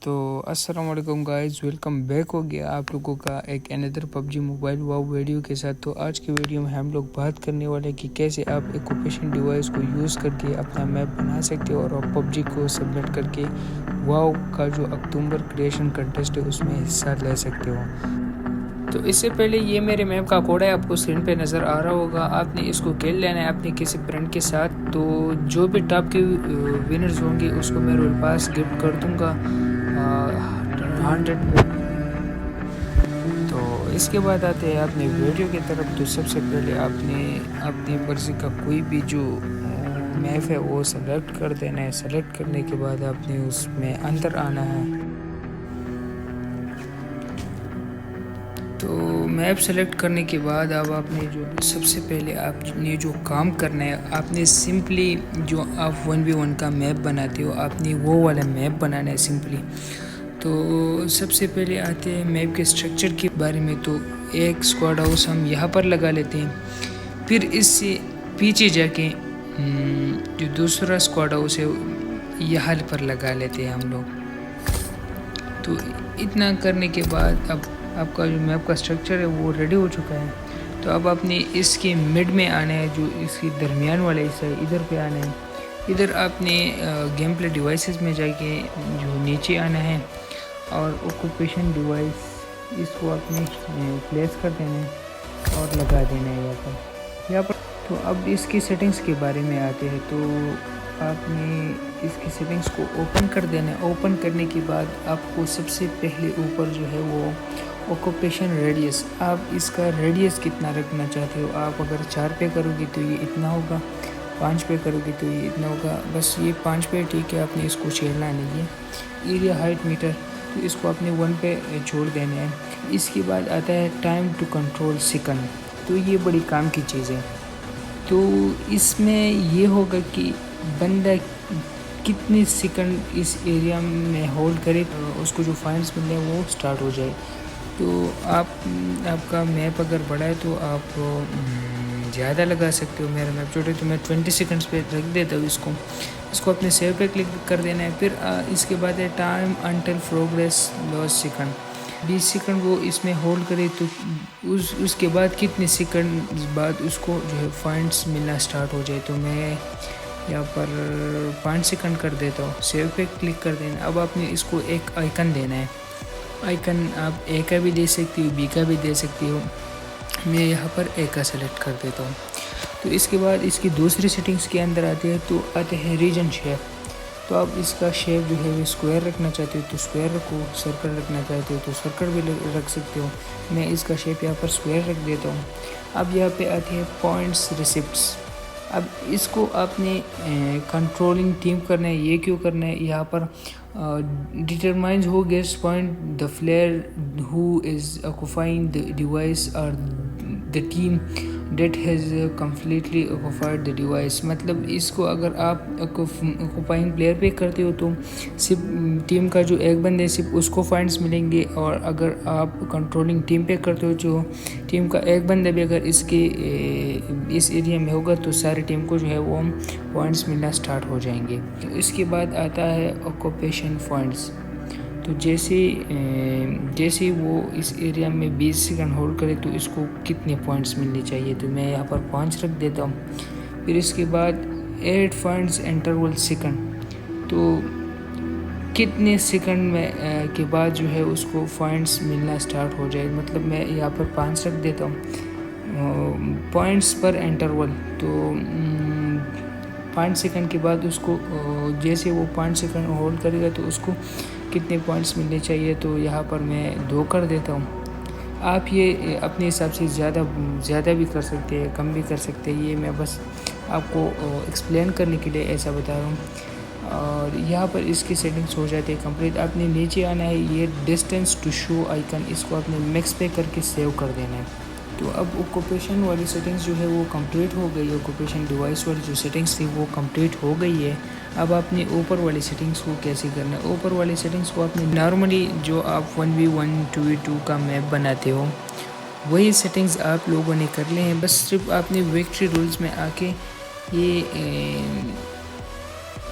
तो अस्सलाम वालेकुम गाइस, वेलकम बैक हो गया आप लोगों का एक अनदर पबजी मोबाइल वाव वीडियो के साथ। तो आज की वीडियो में हम लोग बात करने वाले हैं कि कैसे आप ऑक्यूपेशन डिवाइस को यूज़ करके अपना मैप बना सकते हो और पबजी को सबमिट करके वाव का जो अक्टूबर क्रिएशन कंटेस्ट है उसमें हिस्सा ले सकते हो। तो इससे पहले ये मेरे मैप का कोड है, आपको स्क्रीन पे नज़र आ रहा होगा। आपने इसको खेल लेना है अपने किसी फ्रेंड के साथ। तो जो भी टॉप के विनर्स होंगे उसको मैं रॉयल पास गिफ्ट कर दूंगा 100। तो इसके बाद आते हैं अपने वीडियो की तरफ। तो सबसे पहले आपने अपनी मर्ज़ी का कोई भी जो मैप है वो सेलेक्ट कर देना है। सेलेक्ट करने के बाद आपने उसमें अंदर आना है। तो मैप सेलेक्ट करने के बाद अब आपने जो सबसे पहले आपने जो काम करना है, आपने सिंपली जो आप 1v1 का मैप बनाते हो आपने वो वाला मैप बनाना है सिंपली। तो सबसे पहले आते हैं मैप के स्ट्रक्चर के बारे में। तो एक स्क्वाड हाउस हम यहाँ पर लगा लेते हैं, फिर इससे पीछे जाके जो दूसरा स्क्वाड हाउस है यहाँ पर लगा लेते हैं हम लोग। तो इतना करने के बाद अब आपका जो मैप का स्ट्रक्चर है वो रेडी हो चुका है। तो अब आपने इसके मिड में आना है, जो इसकी दरमियान वाला हिस्सा है इधर पे आना है। इधर आपने गेम प्ले डिवाइसेस में जाके जो नीचे आना है और ऑक्यूपेशन डिवाइस इसको आपने प्लेस कर देना है और लगा देना है यहाँ पर। तो अब इसकी सेटिंग्स के बारे में आते हैं। तो आपने इसकी सेटिंग्स को ओपन कर देना है। ओपन करने के बाद आपको सबसे पहले ऊपर जो है वो ऑक्यूपेशन रेडियस, आप इसका रेडियस कितना रखना चाहते हो। आप अगर 4 पे करोगे तो ये इतना होगा, 5 पे करोगे तो ये इतना होगा। बस ये 5 पे ठीक है, आपने इसको छेड़ना नहीं है। एरिया हाइट मीटर, तो इसको आपने 1 पे छोड़ देना है। इसके बाद आता है टाइम टू कंट्रोल सेकंड। तो ये बड़ी काम की चीज़ है। तो इसमें ये होगा कि बंदा कितने सेकंड इस एरिया में होल्ड करे तो उसको जो फाइंड्स मिलने हैं वो स्टार्ट हो जाए। तो आपका मैप अगर बड़ा है तो आप ज़्यादा लगा सकते हो। मेरा मैप छोटे तो मैं 20 सेकंड्स पे रख देता हूँ इसको अपने सेव पे क्लिक कर देना है। फिर इसके बाद है time until progress loss second. 20 second वो इसमें होल्ड करे तो उसके बाद कितने सेकंड बाद उसको जो है फाइंड्स मिलना स्टार्ट हो जाए। तो मैं यहाँ पर 5 सेकंड कर देता हूँ। सेव पे क्लिक कर देना। अब आपने इसको एक आइकन देना है। आइकन आप ए का भी दे सकती हो, बी का भी दे सकती हो। मैं यहाँ पर ए का सेलेक्ट कर देता हूँ। तो इसके बाद इसकी दूसरी सेटिंग्स के अंदर आते हैं। तो आते हैं रीजन शेप। तो आप इसका शेप जो है वो स्क्वायर रखना चाहते हो तो स्क्वायर रखो, सर्कल रखना चाहते हो तो सर्कल भी रख सकते हो। मैं इसका शेप यहाँ पर स्क्वायर रख देता हूँ। अब यहाँ पे आते हैं पॉइंट्स रिसिप्ट्स। अब इसको आपने कंट्रोलिंग टीम करना है। ये क्यों करना है, यहाँ पर determines who gets point, the player who is occupying the device और the team that has completely occupied the device. मतलब इसको अगर आप ऑक्यूपाइंग प्लेयर पे करते हो तो सिर्फ टीम का जो एक बंदे सिर्फ उसको पॉइंट्स मिलेंगे, और अगर आप कंट्रोलिंग टीम पे करते हो जो टीम का एक बंदा भी अगर इस एरिया में होगा तो सारी टीम को जो है वो पॉइंट्स मिलना स्टार्ट हो जाएंगे। तो इसके बाद आता है ऑक्यूपेशन पॉइंट्स। तो जैसे वो इस एरिया में 20 सेकंड होल्ड करे तो इसको कितने पॉइंट्स मिलने चाहिए। तो मैं यहाँ पर 5 रख देता हूँ। फिर इसके बाद 8 पॉइंट्स इंटरवल सेकंड। तो कितने सेकंड में के बाद जो है उसको पॉइंट्स मिलना स्टार्ट हो जाए। मतलब मैं यहाँ पर 5 रख देता हूँ पॉइंट्स पर इंटरवल। तो 5 सेकंड के बाद उसको जैसे वो 5 सेकंड होल्ड करेगा तो उसको कितने पॉइंट्स मिलने चाहिए। तो यहाँ पर मैं 2 कर देता हूँ। आप ये अपने हिसाब से ज़्यादा भी कर सकते हैं, कम भी कर सकते हैं। ये मैं बस आपको एक्सप्लेन करने के लिए ऐसा बता रहा हूँ। और यहाँ पर इसकी सेटिंग्स हो जाती है कंप्लीट। आपने नीचे आना है, ये डिस्टेंस टू शो आइकन, इसको आपने मैक्स पे करके सेव कर देना है। तो अब ऑक्यूपेशन वाली सेटिंग्स जो है वो कंप्लीट हो गई। ऑक्यूपेशन डिवाइस वाली जो सेटिंग्स थी वो कंप्लीट हो गई है। अब आपने ऊपर वाली सेटिंग्स को कैसे करना है। ऊपर वाली सेटिंग्स को आपने नॉर्मली जो आप 1v1 2v2 का मैप बनाते हो वही सेटिंग्स आप लोगों ने कर लिए हैं। बस सिर्फ आपने विक्ट्री रूल्स में आके ये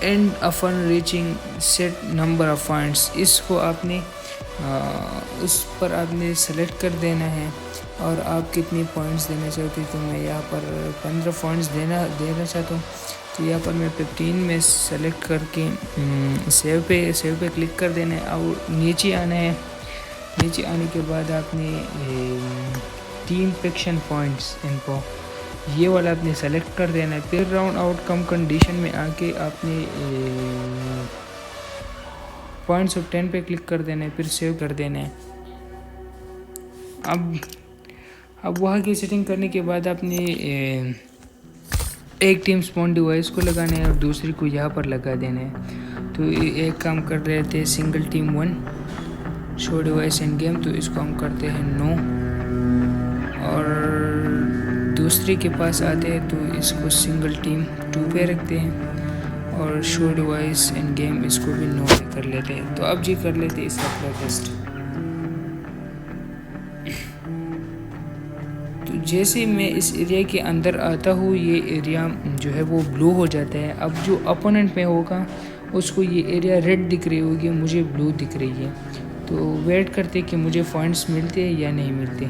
and upon reaching set number of points, इसको आपने उस पर आपने सेलेक्ट कर देना है और आप कितनी पॉइंट्स देना चाहते हो। तो मैं यहाँ पर 15 पॉइंट्स देना चाहता हूँ। तो यहाँ पर मैं 15 में सेलेक्ट करके सेव पे क्लिक कर देना है और नीचे आना है। नीचे आने के बाद आपने टीम पेक्शन पॉइंट्स, इनको ये वाला आपने सेलेक्ट कर देना है। फिर राउंड आउटकम कंडीशन में आके आपने पॉइंट्स ऑफ 10 पे क्लिक कर देना है, फिर सेव कर देना है। अब वहाँ की सेटिंग करने के बाद आपने एक टीम स्पॉन डिवाइस को लगाना है और दूसरी को यहाँ पर लगा देना है। तो एक काम कर रहे थे सिंगल टीम 1 शो डिवाइस इन गेम, तो इसको हम करते हैं नो। और दूसरे के पास आते हैं तो इसको सिंगल टीम 2 पे रखते हैं और शो डिवाइस इन गेम इसको भी नो पे कर लेते हैं। तो अब जी कर लेते हैं इसका प्लेलिस्ट। तो जैसे मैं इस एरिया के अंदर आता हूँ, ये एरिया जो है वो ब्लू हो जाता है। अब जो अपोनेंट में होगा उसको ये एरिया रेड दिख रही होगी, मुझे ब्लू दिख रही है। तो वेट करते कि मुझे पॉइंट्स मिलते हैं या नहीं मिलते।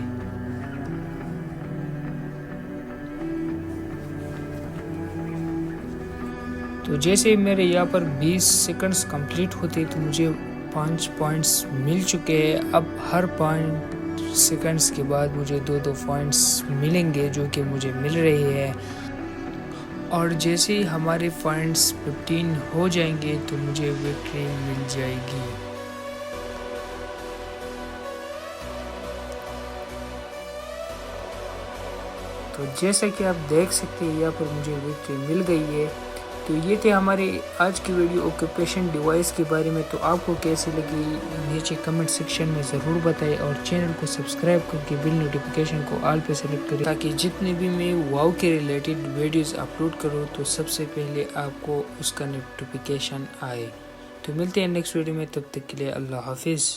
तो जैसे मेरे यहाँ पर 20 सेकंड्स कंप्लीट होते तो मुझे 5 पॉइंट्स मिल चुके हैं। अब हर 5 सेकंड्स के बाद मुझे 2 पॉइंट्स मिलेंगे, जो कि मुझे मिल रही है। और जैसे ही हमारे पॉइंट्स 15 हो जाएंगे तो मुझे विक्ट्री मिल जाएगी। तो जैसे कि आप देख सकते हैं यहाँ पर मुझे विक्ट्री मिल गई है। तो ये थे हमारे आज की वीडियो ऑक्यूपेशन डिवाइस के बारे में। तो आपको कैसी लगी नीचे कमेंट सेक्शन में ज़रूर बताएं और चैनल को सब्सक्राइब करके बिल नोटिफिकेशन को ऑल पे सेलेक्ट करें, ताकि जितने भी मैं वाव के रिलेटेड वीडियोस अपलोड करूँ तो सबसे पहले आपको उसका नोटिफिकेशन आए। तो मिलते हैं नेक्स्ट वीडियो में, तब तक के लिए अल्लाह हाफिज़।